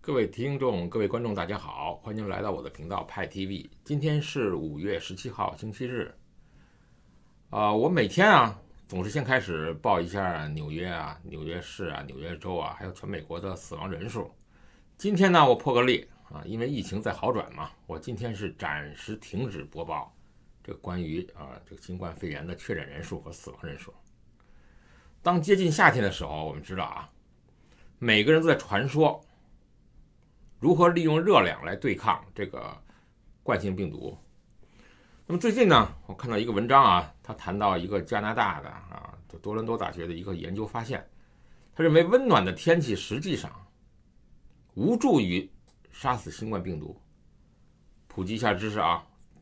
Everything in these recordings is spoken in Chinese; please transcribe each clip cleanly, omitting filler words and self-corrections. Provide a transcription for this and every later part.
各位听众、各位观众，大家好，欢迎来到我的频道派 TV。今天是5月17号，星期日。我每天总是先开始报一下纽约市纽约州还有全美国的死亡人数。今天呢，我破个例因为疫情在好转嘛，我今天是暂时停止播报这个关于这个新冠肺炎的确诊人数和死亡人数。当接近夏天的时候，我们知道每个人都在传说如何利用热量来对抗这个冠心病毒。那么最近呢，我看到一个文章他谈到一个加拿大的多伦多大学的一个研究发现，他认为温暖的天气实际上无助于杀死新冠病毒。普及一下知识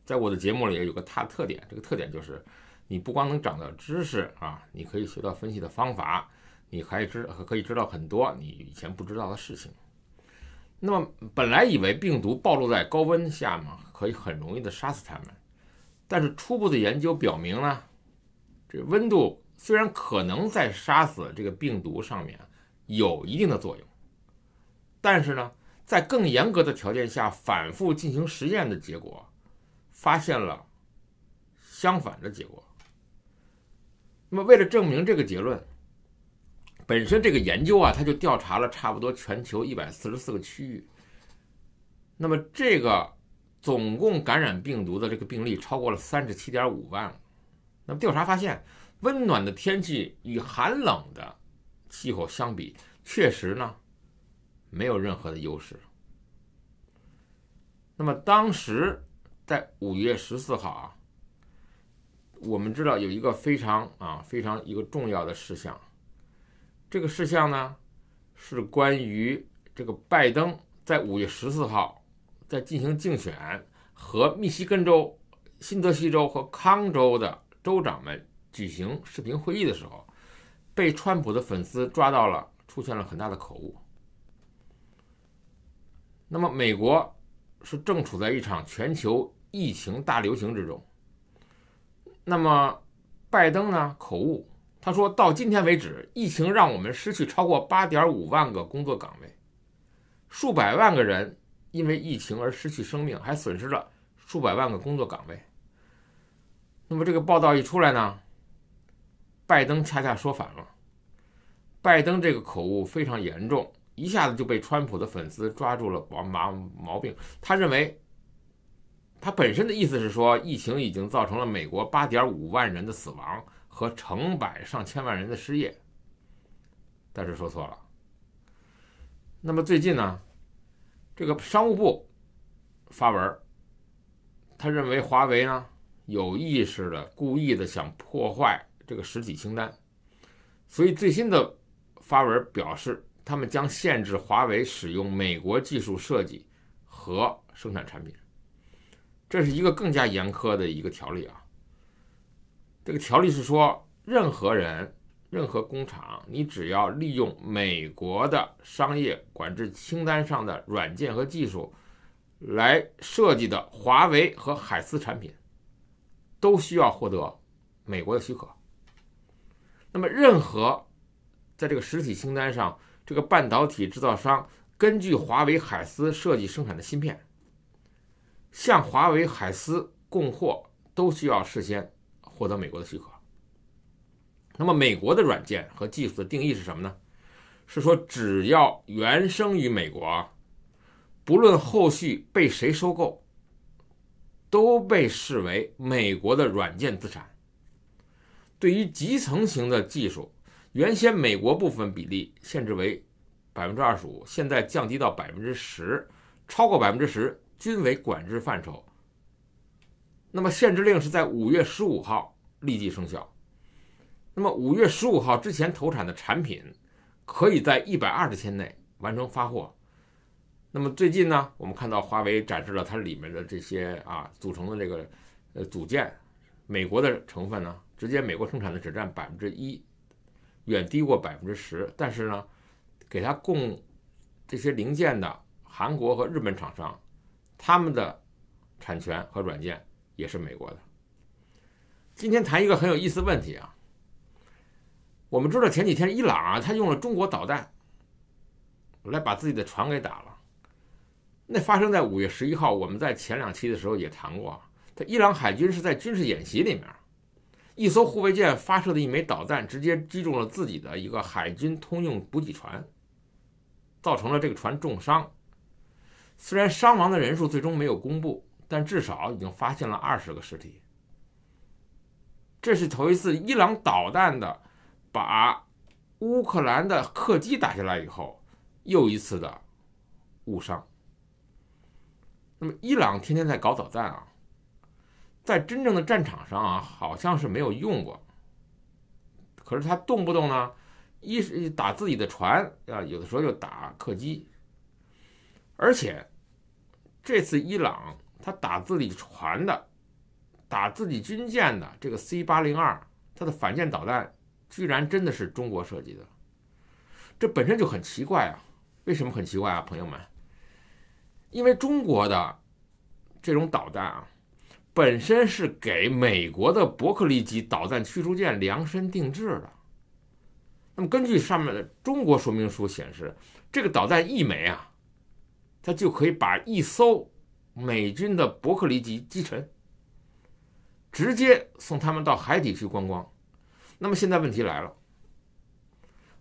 在我的节目里也有个特点，这个特点就是你不光能长到知识你可以学到分析的方法，你还可以知道很多你以前不知道的事情。那么本来以为病毒暴露在高温下可以很容易的杀死它们，但是初步的研究表明呢，这温度虽然可能在杀死这个病毒上面有一定的作用，但是呢，在更严格的条件下反复进行实验的结果发现了相反的结果。那么为了证明这个结论，本身这个研究他就调查了差不多全球144个区域，那么这个总共感染病毒的这个病例超过了37.5万。那么调查发现，温暖的天气与寒冷的气候相比，确实呢没有任何的优势。那么当时在5月14号我们知道有一个非常一个重要的事项。这个事项呢，是关于这个拜登在5月14号在进行竞选和密西根州、新泽西州和康州的州长们举行视频会议的时候，被川普的粉丝抓到了，出现了很大的口误。那么美国是正处在一场全球疫情大流行之中，那么拜登呢口误，他说到今天为止，疫情让我们失去超过8.5万个工作岗位，数百万个人因为疫情而失去生命，还损失了数百万个工作岗位。那么这个报道一出来呢，拜登恰恰说反了。拜登这个口误非常严重，一下子就被川普的粉丝抓住了毛病。他认为他本身的意思是说，疫情已经造成了美国8.5万人的死亡和成百上千万人的失业，但是说错了。那么最近呢，这个商务部发文，他认为华为呢有意识的、故意的想破坏这个实体清单，所以最新的发文表示，他们将限制华为使用美国技术设计和生产产品。这是一个更加严苛的一个条例这个条例是说，任何人、任何工厂，你只要利用美国的商业管制清单上的软件和技术来设计的华为和海思产品，都需要获得美国的许可。那么任何在这个实体清单上这个半导体制造商根据华为海思设计生产的芯片，向华为海思供货都需要事先获得美国的许可。那么美国的软件和技术的定义是什么呢？是说只要原生于美国不论后续被谁收购，都被视为美国的软件资产。对于集成型的技术，原先美国部分比例限制为 25%， 现在降低到 10%， 超过 10% 均为管制范畴。那么限制令是在5月15号立即生效。那么5月15号之前投产的产品可以在120天内完成发货。那么最近呢，我们看到华为展示了它里面的这些组成的这个组件，美国的成分呢，直接美国生产的只占 1%， 远低过 10%， 但是呢，给它供这些零件的韩国和日本厂商，他们的产权和软件也是美国的。今天谈一个很有意思的问题我们知道前几天伊朗他用了中国导弹来把自己的船给打了。那发生在5月11号，我们在前2期的时候也谈过，伊朗海军是在军事演习里面，一艘护卫舰发射的一枚导弹直接击中了自己的一个海军通用补给船，造成了这个船重伤。虽然伤亡的人数最终没有公布，但至少已经发现了20个尸体。这是头一次伊朗导弹的把乌克兰的客机打下来以后，又一次的误伤。那么伊朗天天在搞导弹啊，在真正的战场上啊，好像是没有用过。可是他动不动呢，一是打自己的船啊，有的时候又打客机。而且这次伊朗他打自己船的、打自己军舰的这个 C802，它的反舰导弹居然真的是中国设计的，这本身就很奇怪啊！为什么很奇怪啊，朋友们？因为中国的这种导弹啊，本身是给美国的伯克利级导弹驱逐舰量身定制的。那么根据上面的中国说明书显示，这个导弹一枚啊，它就可以把一艘美军的伯克利级击沉，直接送他们到海底去观光。那么现在问题来了，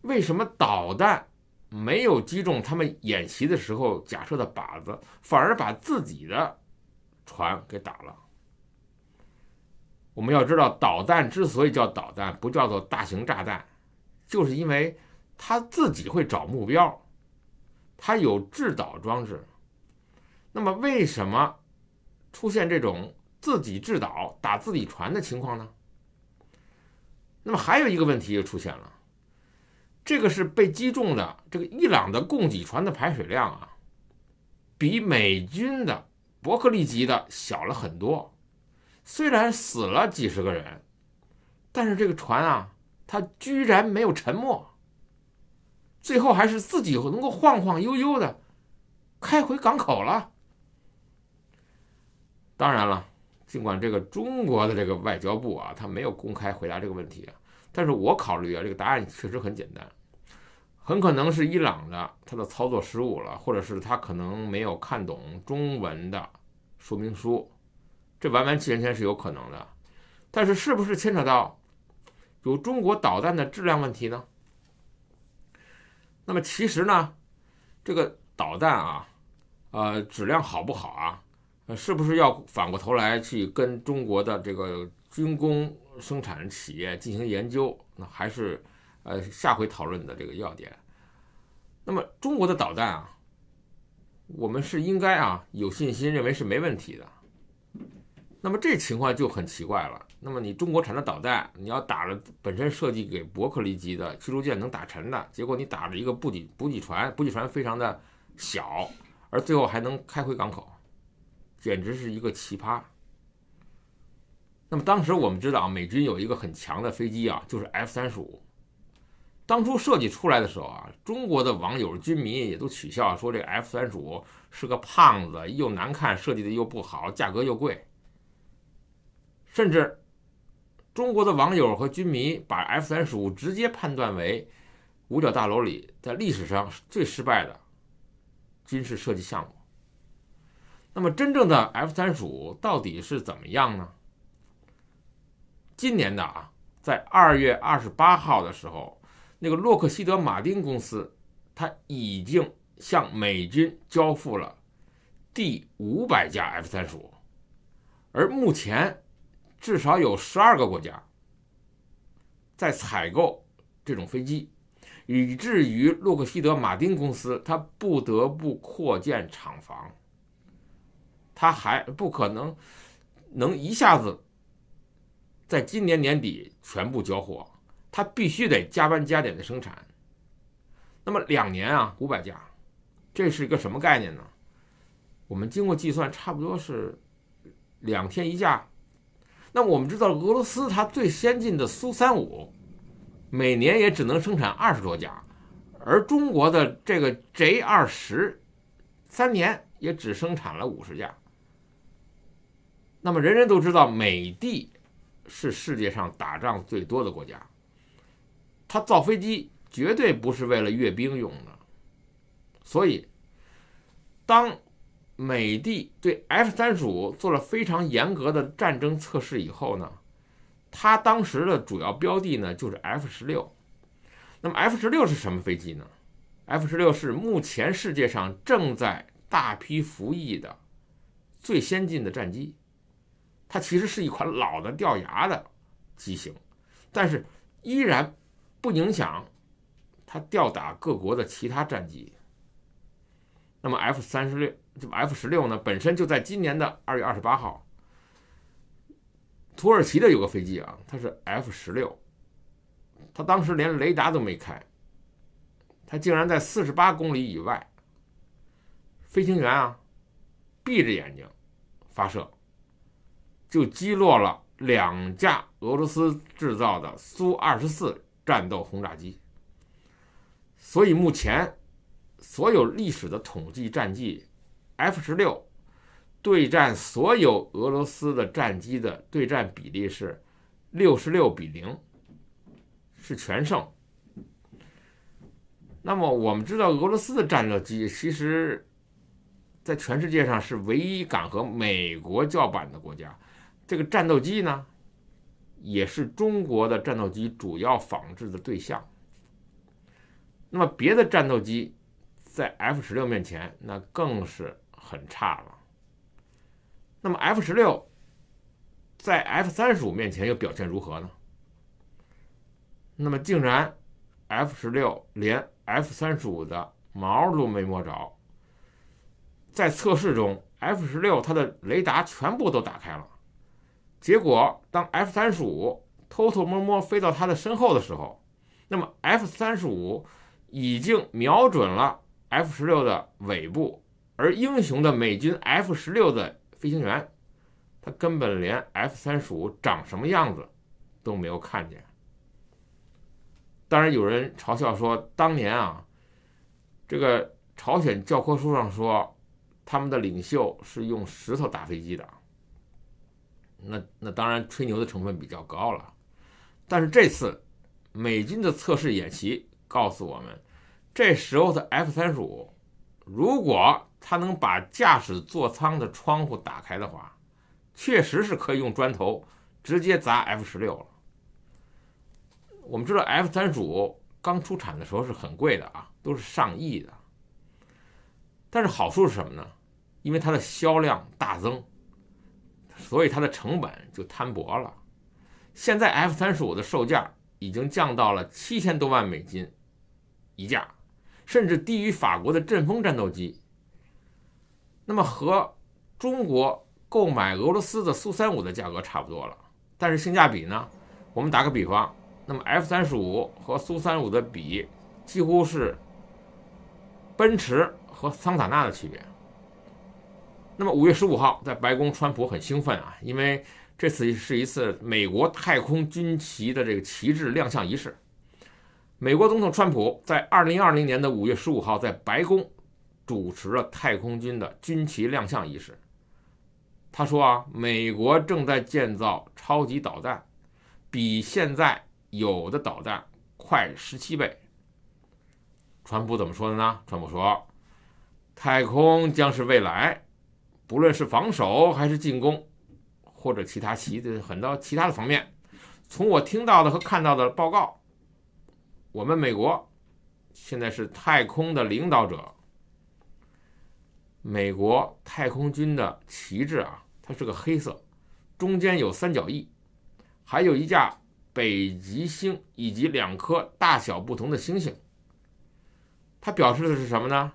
为什么导弹没有击中他们演习的时候假设的靶子，反而把自己的船给打了？我们要知道，导弹之所以叫导弹，不叫做大型炸弹，就是因为它自己会找目标，它有制导装置。那么为什么出现这种自己制导打自己船的情况呢？那么还有一个问题就出现了，这个是被击中的这个伊朗的供给船的排水量啊，比美军的伯克利级的小了很多。虽然死了几十个人，但是这个船啊，它居然没有沉没，最后还是自己能够晃晃悠悠的开回港口了。当然了，尽管这个中国的这个外交部啊，他没有公开回答这个问题啊，但是我考虑啊，这个答案确实很简单，很可能是伊朗的他的操作失误了，或者是他可能没有看懂中文的说明书，这完完全全是有可能的。但是是不是牵扯到有中国导弹的质量问题呢？那么其实呢，这个导弹啊，质量好不好啊？是不是要反过头来去跟中国的这个军工生产企业进行研究？那还是下回讨论的这个要点。那么中国的导弹啊，我们是应该啊有信心认为是没问题的。那么这情况就很奇怪了。那么你中国产的导弹，你要打了本身设计给伯克利级的驱逐舰能打沉的，结果你打了一个补给船非常的小，而最后还能开回港口，简直是一个奇葩。那么当时我们知道美军有一个很强的飞机啊，就是 F-35。当初设计出来的时候啊，中国的网友军迷也都取笑说这个 F-35是个胖子，又难看，设计的又不好，价格又贵。甚至中国的网友和军迷把 F-35直接判断为五角大楼里在历史上最失败的军事设计项目。那么真正的 F-35到底是怎么样呢？今年的啊，在2月28号的时候，那个洛克希德马丁公司，它已经向美军交付了第500架 F-35，而目前至少有12个国家在采购这种飞机，以至于洛克希德马丁公司它不得不扩建厂房，它还不可能一下子在今年年底全部交货，它必须得加班加点的生产。那么2年啊，500架，这是一个什么概念呢？我们经过计算，差不多是2天1架。那么我们知道，俄罗斯它最先进的苏35，每年也只能生产20多架，而中国的这个 J-20， 3年也只生产了50架。那么人人都知道，美帝是世界上打仗最多的国家，它造飞机绝对不是为了阅兵用的。所以当美帝对 F-35做了非常严格的战争测试以后呢，它当时的主要标的呢就是 F-16。那么 F-16是什么飞机呢？ F-16是目前世界上正在大批服役的最先进的战机，它其实是一款老的掉牙的机型，但是依然不影响它吊打各国的其他战机。那么 F-16呢，本身就在今年的2月28号，土耳其的有个飞机啊，它是 F-16，它当时连雷达都没开，它竟然在48公里以外，飞行员啊闭着眼睛发射，就击落了2架俄罗斯制造的苏24战斗轰炸机。所以目前所有历史的统计战绩， F-16对战所有俄罗斯的战机的对战比例是66-0，是全胜。那么我们知道俄罗斯的战斗机其实在全世界上是唯一敢和美国叫板的国家，这个战斗机呢也是中国的战斗机主要仿制的对象。那么别的战斗机在 F-16面前那更是很差了。那么 F-16在 F-35面前又表现如何呢？那么竟然 F-16连 F-35的毛都没摸着。在测试中 F-16它的雷达全部都打开了，结果当 F-35偷偷摸摸飞到它的身后的时候，那么 F-35已经瞄准了 F-16的尾部，而英雄的美军 F-16的飞行员他根本连 F-35长什么样子都没有看见。当然有人嘲笑说，当年啊，这个朝鲜教科书上说他们的领袖是用石头打飞机的，那当然吹牛的成分比较高了。但是这次美军的测试演习告诉我们，这时候的 F-35如果它能把驾驶座舱的窗户打开的话，确实是可以用砖头直接砸 F-16了。我们知道 F-35刚出产的时候是很贵的啊，都是上亿的。但是好处是什么呢？因为它的销量大增，所以它的成本就摊薄了。现在 F-35的售价已经降到了7000多万美金一架，甚至低于法国的阵风战斗机。那么和中国购买俄罗斯的苏35的价格差不多了，但是性价比呢？我们打个比方，那么 F-35和苏35的比几乎是奔驰和桑塔纳的区别。那么5月15号在白宫，川普很兴奋啊，因为这次是一次美国太空军旗的这个旗帜亮相仪式。美国总统川普在2020年的5月15号在白宫主持了太空军的军旗亮相仪式。他说啊，美国正在建造超级导弹，比现在有的导弹快17倍。川普怎么说的呢？川普说，太空将是未来，不论是防守还是进攻，或者很多其他的方面，从我听到的和看到的报告，我们美国现在是太空的领导者。美国太空军的旗帜啊，它是个黑色，中间有三角翼，还有一架北极星以及2颗大小不同的星星。它表示的是什么呢？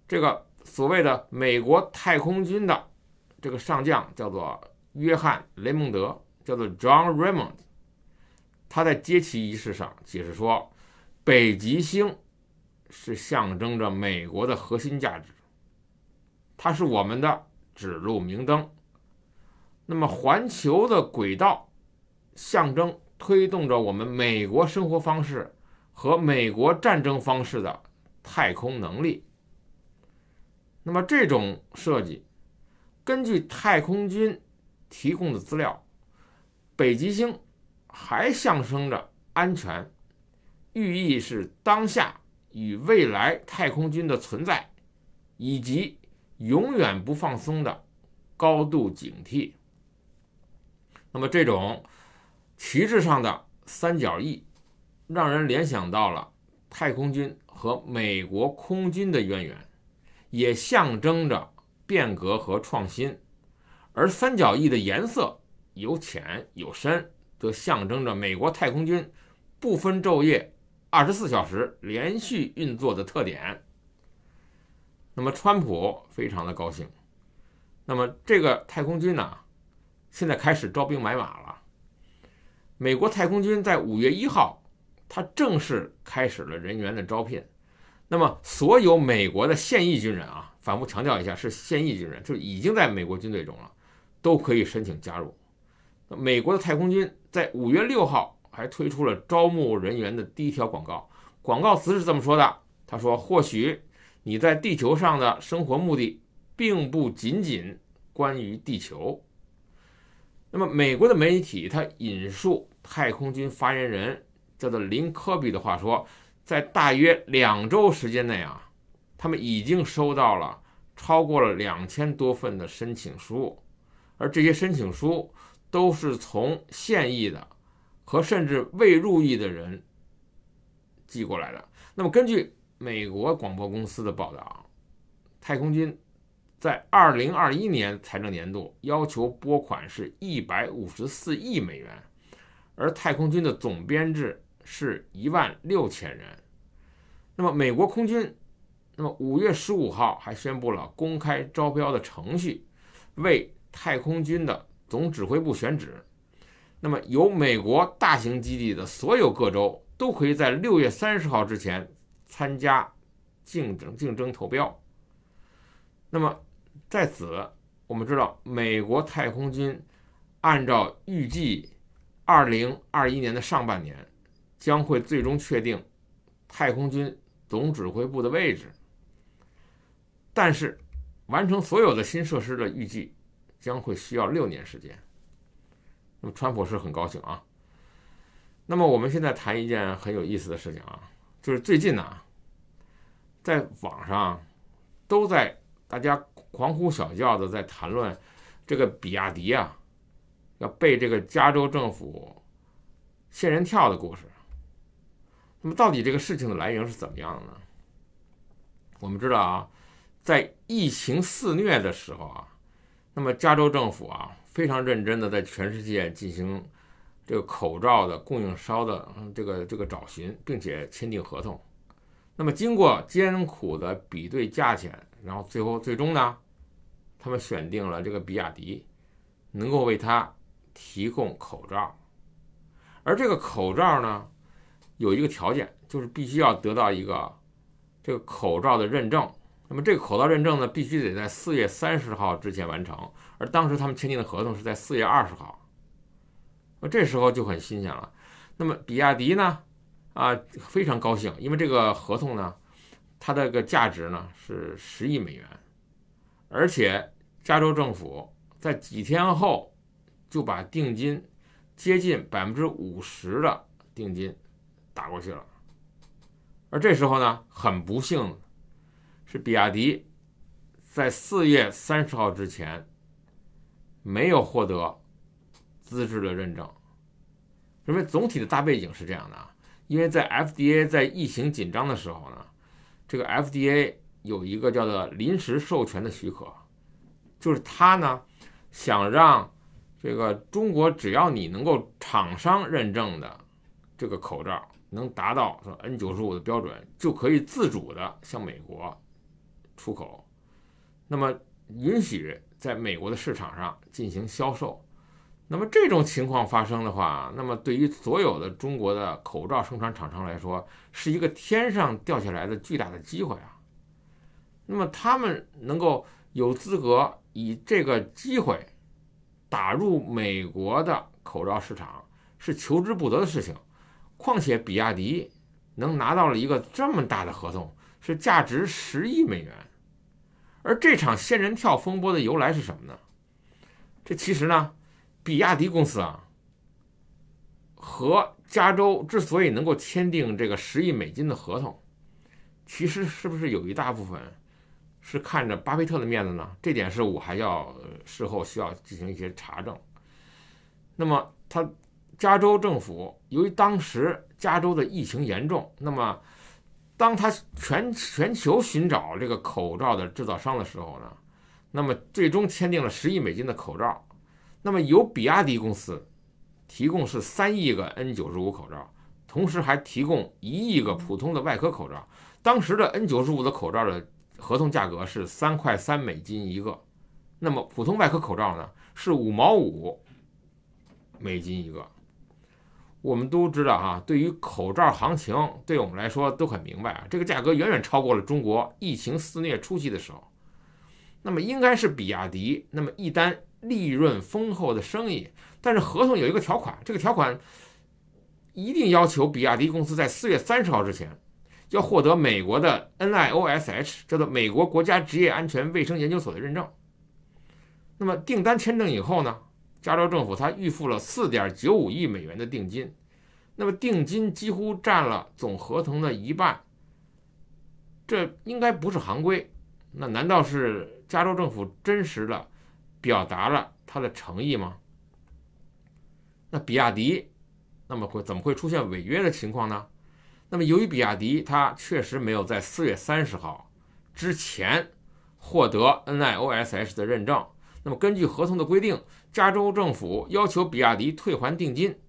这个所谓的美国太空军的这个上将叫做约翰·雷蒙德，叫做 John Raymond。他在接旗仪式上解释说，北极星是象征着美国的核心价值，它是我们的指路明灯。那么环球的轨道象征推动着我们美国生活方式和美国战争方式的太空能力。那么这种设计，根据太空军提供的资料，北极星还象征着安全，寓意是当下与未来太空军的存在，以及永远不放松的高度警惕。那么这种旗帜上的三角翼，让人联想到了太空军和美国空军的渊源，也象征着变革和创新。而三角翼的颜色有浅有深，则象征着美国太空军不分昼夜24小时连续运作的特点。那么川普非常的高兴，那么这个太空军呢，现在开始招兵买马了。美国太空军在5月1号，它正式开始了人员的招聘。那么所有美国的现役军人啊，反复强调一下，是现役军人，就是已经在美国军队中了，都可以申请加入。美国的太空军在5月6号还推出了招募人员的第一条广告，广告词是这么说的，他说，或许你在地球上的生活目的并不仅仅关于地球。那么美国的媒体他引述太空军发言人叫做林科比的话说，在大约2周时间内啊，他们已经收到了超过了2000多份的申请书，而这些申请书都是从现役的和甚至未入役的人寄过来的。那么根据美国广播公司的报道，太空军在2021年财政年度要求拨款是154亿美元，而太空军的总编制是16000人。那么美国空军，那么5月15号还宣布了公开招标的程序，为太空军的总指挥部选址。那么由美国大型基地的所有各州都可以在6月30号之前参加竞争投标。那么在此我们知道，美国太空军按照预计2021年的上半年将会最终确定太空军总指挥部的位置，但是完成所有的新设施的预计将会需要6年时间。那么川普是很高兴啊。那么我们现在谈一件很有意思的事情啊，就是最近呢，在网上都在大家狂呼小叫的在谈论这个比亚迪啊要被这个加州政府仙人跳的故事。那么到底这个事情的来源是怎么样的呢？我们知道啊，在疫情肆虐的时候啊，那么加州政府啊非常认真的在全世界进行这个口罩的供应商的这个找寻，并且签订合同。那么经过艰苦的比对价钱，然后最终呢，他们选定了这个比亚迪能够为他提供口罩。而这个口罩呢有一个条件，就是必须要得到一个这个口罩的认证。那么这个口罩认证呢必须得在4月30号之前完成，而当时他们签订的合同是在4月20号。这时候就很新鲜了。那么比亚迪呢非常高兴，因为这个合同呢它的个价值呢是10亿美元，而且加州政府在几天后就把定金接近50%的定金打过去了。而这时候呢，很不幸是比亚迪在4月30号之前没有获得资质的认证。因为总体的大背景是这样的啊，因为在 FDA 在疫情紧张的时候呢，这个 FDA 有一个叫做临时授权的许可，就是他呢想让这个中国只要你能够厂商认证的这个口罩能达到 N95 的标准，就可以自主的向美国出口，那么允许在美国的市场上进行销售。那么这种情况发生的话，那么对于所有的中国的口罩生产厂商来说，是一个天上掉下来的巨大的机会啊。那么他们能够有资格以这个机会打入美国的口罩市场，是求之不得的事情。况且比亚迪能拿到了一个这么大的合同，是价值10亿美元。而这场仙人跳风波的由来是什么呢？这其实呢，比亚迪公司啊和加州之所以能够签订这个10亿美金的合同，其实是不是有一大部分是看着巴菲特的面子呢？这点是我还要事后需要进行一些查证。那么加州政府由于当时加州的疫情严重，那么当他全球寻找这个口罩的制造商的时候呢，那么最终签订了10亿美金的口罩。那么由比亚迪公司提供是3亿个 N95 口罩，同时还提供1亿个普通的外科口罩。当时的 N95 的口罩的合同价格是3.3块美金一个，那么普通外科口罩呢是5毛5美金一个。我们都知道啊，对于口罩行情，对我们来说都很明白啊，这个价格远远超过了中国疫情肆虐初期的时候。那么应该是比亚迪那么一单利润丰厚的生意，但是合同有一个条款，这个条款一定要求比亚迪公司在4月30号之前要获得美国的 NIOSH 叫做美国国家职业安全卫生研究所的认证。那么订单签证以后呢，加州政府他预付了4.95亿美元的定金，那么定金几乎占了总合同的一半，这应该不是行规。那难道是加州政府真实的表达了他的诚意吗？那比亚迪那么怎么会出现违约的情况呢？那么由于比亚迪它确实没有在4月30号之前获得 NIOSH 的认证，那么根据合同的规定，加州政府要求比亚迪退还定金，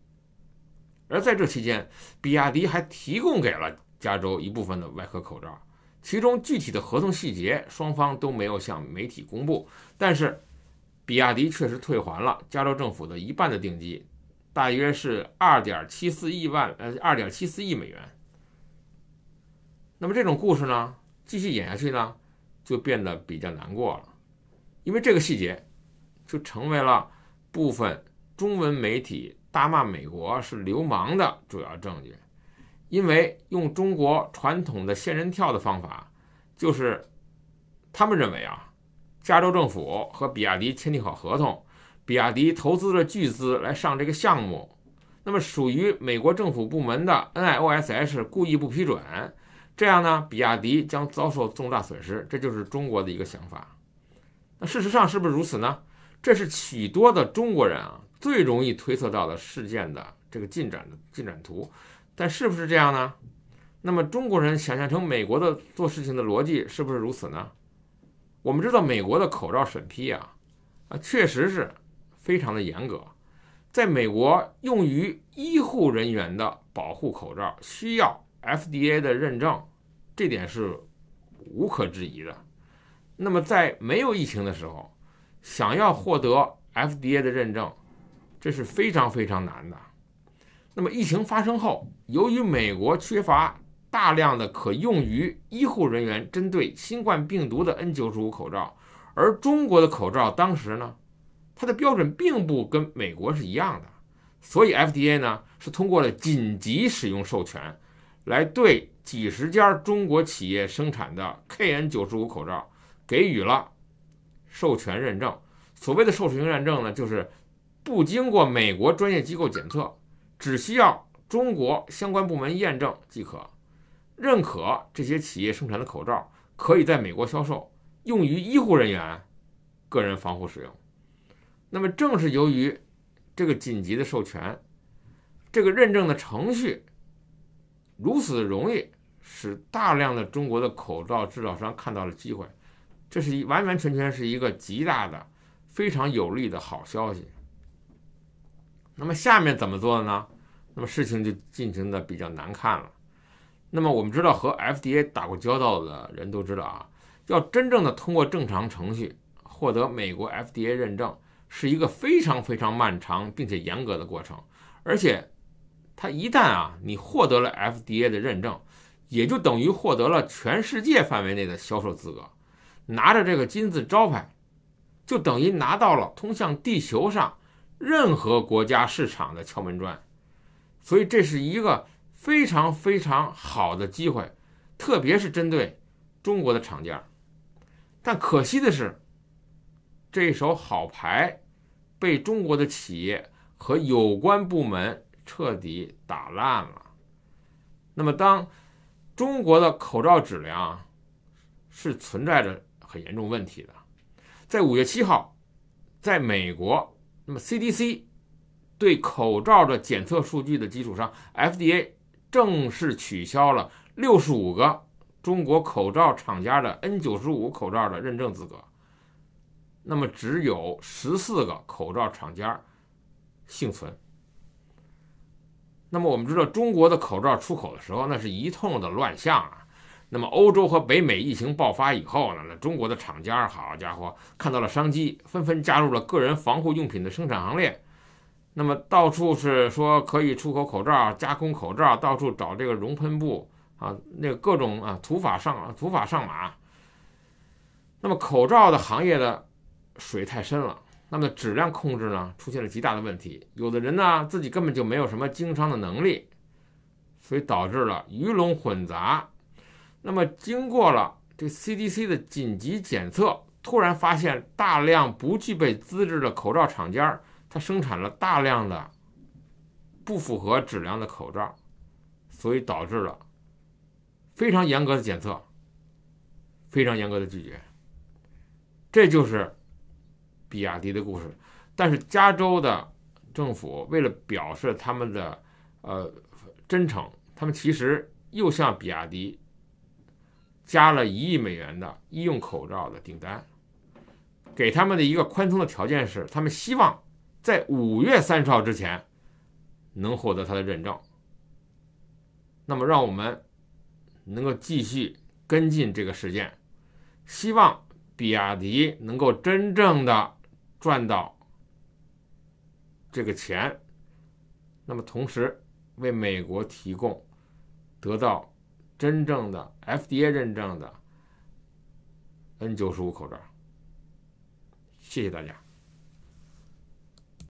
而在这期间，比亚迪还提供给了加州一部分的外科口罩，其中具体的合同细节双方都没有向媒体公布，但是比亚迪确实退还了加州政府的一半的定金，大约是2.74亿美元。那么这种故事呢，继续演下去呢，就变得比较难过了，因为这个细节就成为了部分中文媒体大骂美国是流氓的主要证据。因为用中国传统的仙人跳的方法，就是他们认为啊，加州政府和比亚迪签订好合同，比亚迪投资了巨资来上这个项目，那么属于美国政府部门的 NIOSH 故意不批准，这样呢，比亚迪将遭受重大损失，这就是中国的一个想法。那事实上是不是如此呢？这是许多的中国人啊最容易推测到的事件的这个进展图。但是不是这样呢？那么中国人想象成美国的做事情的逻辑是不是如此呢？我们知道美国的口罩审批确实是非常的严格，在美国用于医护人员的保护口罩需要 FDA 的认证，这点是无可置疑的。那么在没有疫情的时候，想要获得 FDA 的认证，这是非常非常难的。那么疫情发生后，由于美国缺乏大量的可用于医护人员针对新冠病毒的 N95 口罩，而中国的口罩当时呢，它的标准并不跟美国是一样的，所以 FDA 呢是通过了紧急使用授权，来对几十家中国企业生产的 KN95 口罩给予了授权认证。所谓的授权认证呢，就是不经过美国专业机构检测，只需要中国相关部门验证即可，认可这些企业生产的口罩可以在美国销售，用于医护人员个人防护使用。那么正是由于这个紧急的授权，这个认证的程序如此的容易，使大量的中国的口罩制造商看到了机会，这是完完全全是一个极大的非常有利的好消息。那么下面怎么做的呢？那么事情就进行的比较难看了。那么我们知道，和 FDA 打过交道的人都知道要真正的通过正常程序获得美国 FDA 认证，是一个非常非常漫长并且严格的过程。而且它一旦你获得了 FDA 的认证，也就等于获得了全世界范围内的销售资格，拿着这个金字招牌，就等于拿到了通向地球上任何国家市场的敲门砖。所以这是一个非常非常好的机会，特别是针对中国的厂家。但可惜的是，这手好牌被中国的企业和有关部门彻底打烂了。那么当中国的口罩质量是存在着很严重问题的。在5月7号，在美国，那么 CDC 对口罩的检测数据的基础上 ，FDA 正式取消了65个中国口罩厂家的 N95 口罩的认证资格，那么只有14个口罩厂家幸存。那么我们知道，中国的口罩出口的时候，那是一通的乱象啊。那么欧洲和北美疫情爆发以后呢，那中国的厂家好家伙看到了商机，纷纷加入了个人防护用品的生产行列。那么到处是说可以出口口罩、加工口罩，到处找这个熔喷布啊，那个各种土法上马。那么口罩的行业的水太深了，那么质量控制呢出现了极大的问题。有的人呢自己根本就没有什么经商的能力，所以导致了鱼龙混杂。那么经过了这 CDC 的紧急检测，突然发现大量不具备资质的口罩厂家，它生产了大量的不符合质量的口罩，所以导致了非常严格的检测，非常严格的拒绝。这就是比亚迪的故事。但是加州的政府为了表示他们的真诚，他们其实又向比亚迪加了1亿美元的医用口罩的订单，给他们的一个宽松的条件是，他们希望在5月30号之前能获得它的认证。那么让我们能够继续跟进这个事件，希望比亚迪能够真正的赚到这个钱，那么同时为美国提供得到真正的 FDA 认证的 N95 口罩。谢谢大家。